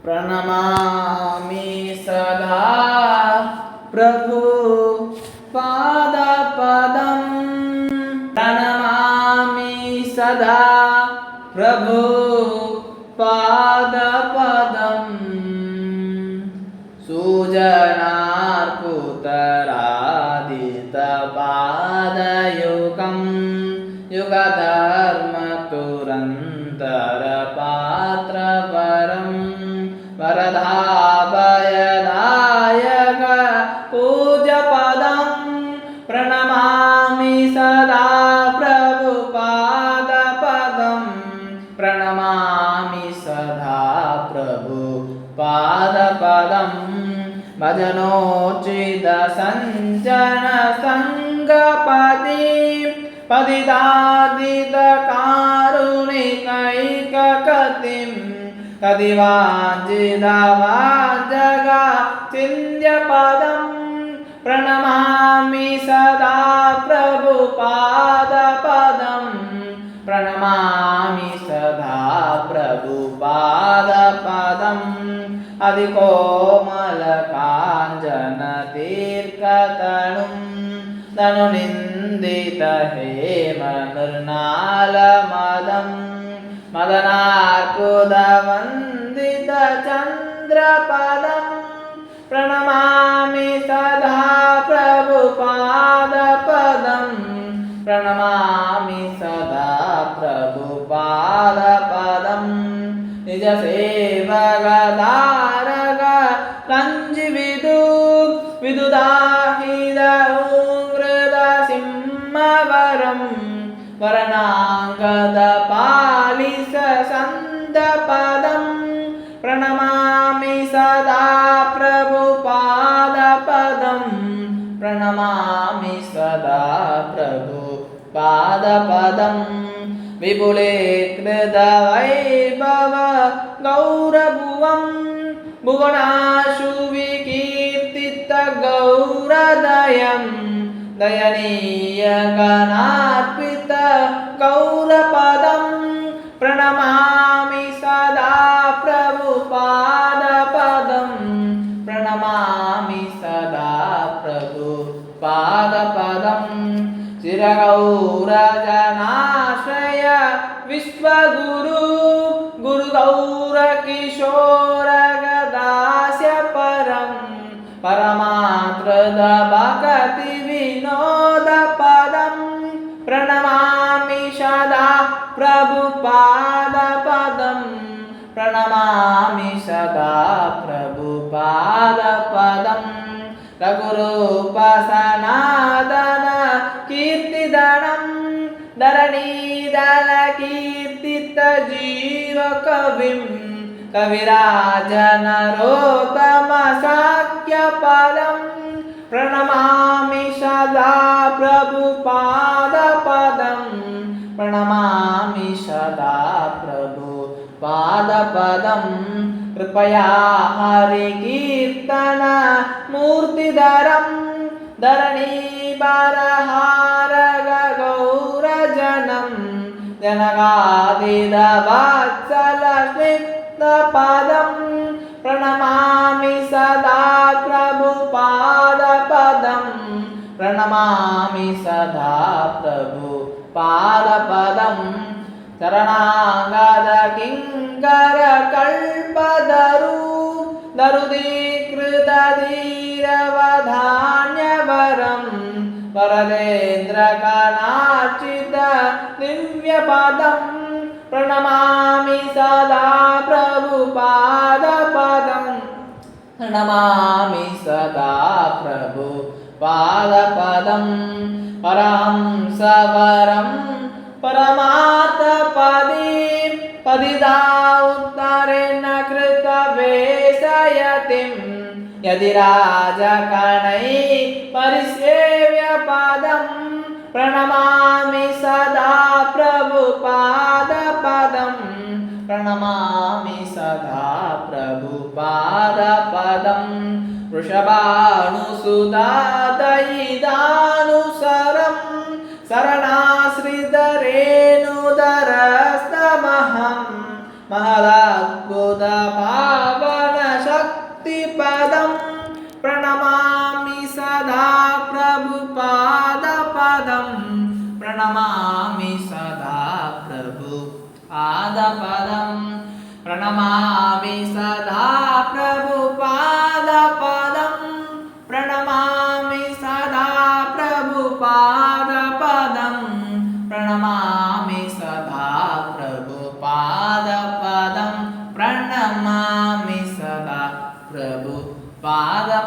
प्रणमामि सदा प्रभु पादपदं प्रणमामि सदा प्रभु पादपदं सुजनार्पुतरादितपादयुगं युगधर्मतुरन्तरपात्रवरं वरदाभयदायक पूज्यपदं प्रणमामि सदा प्रभुपादपदं प्रणमामि सदा प्रभुपादपदं भजनोचितसञ्जनसङ्गपतिं पतितादितकारुणिकैककतिं कदिवाञ्छितवाञ्छगाचिन्त्यपदं प्रणमामि सदा प्रभुपादपदं प्रणमामि सदा प्रभुपादपदं अधिकोमलकाञ्चनतीर्थतनुं तनुनिन्दितहेमनिर्नालमदं मदनार्कुदवन्दितचन्द्रपदं प्रणमामि सदा प्रभुपादपदं प्रणमामि सदा प्रभुपादपदं निजसेवकदारक विदुदाहिदहृदसिंहवरं वरणाङ्गदपालिससन्दपदं प्रणमामि सदा प्रभुपादपदं प्रणमामि सदा प्रभुपादपदं विपुले कृतवैभव गौरभुवं भुवनाशु विकीर्तितगौरदयं दयनीयगणार्पित गौरपदं प्रणमामि सदा प्रभुपादपदं प्रणमामि सदा प्रभुपादपदं चिरगौरजनाश्रय विश्वगुरु गुरुगौरकिशोरगदास्य परं परमात्रदभक्तिविनोदपदं प्रणमामि सदा प्रभुपादपदं प्रणमामि सदा प्रभुपादपदं रघुरूपसनातन कीर्तिधनं धरणीदलकीर्तितजीवकविं कविराजनरोत्तमशाक्यपदं प्रणमामि सदा प्रभुपादपदं प्रणमामि सदा प्रभुपादपदं कृपया हरिकीर्तन मूर्तिधरं धरणीबरहारगौरजनं जनकादिदवत्सलस्निग्धपदं प्रणमामि सदा प्रभुपादपदं प्रणमामि सदा प्रभुपादपदं शरणागतकिङ्करकल्पतरू दरुदीकृतधीरवधान्यवरं वरदेन्द्रकणार्चित दिव्यपदं प्रणमामि सदा प्रभुपादपदं प्रणमामि सदा प्रभुपादपदं परहंसवरं परमार्थपदीं पतिता उत्तरेण कृतवेशयतिं यदि राजगणैः परिसेव्यपदं प्रणमामि सदा प्रभुपादपदं प्रणमामि सदा प्रभुपादपदं वृषभानुसुतादयिदानुसरं शरणाश्रितरेणुदरस्तमहं महदद्भुतभाव मुक्तिपदं प्रणमामि सदा प्रभुपादपदं प्रणमामि सदा प्रभुपादपदं प्रणमामि सदा प्रभुपादपदं प्रणमामि सदा प्रभुपादपदं प्रणमामि सदा प्रभुपादपदं प्रणमामि सदा प्रभुपादपदम्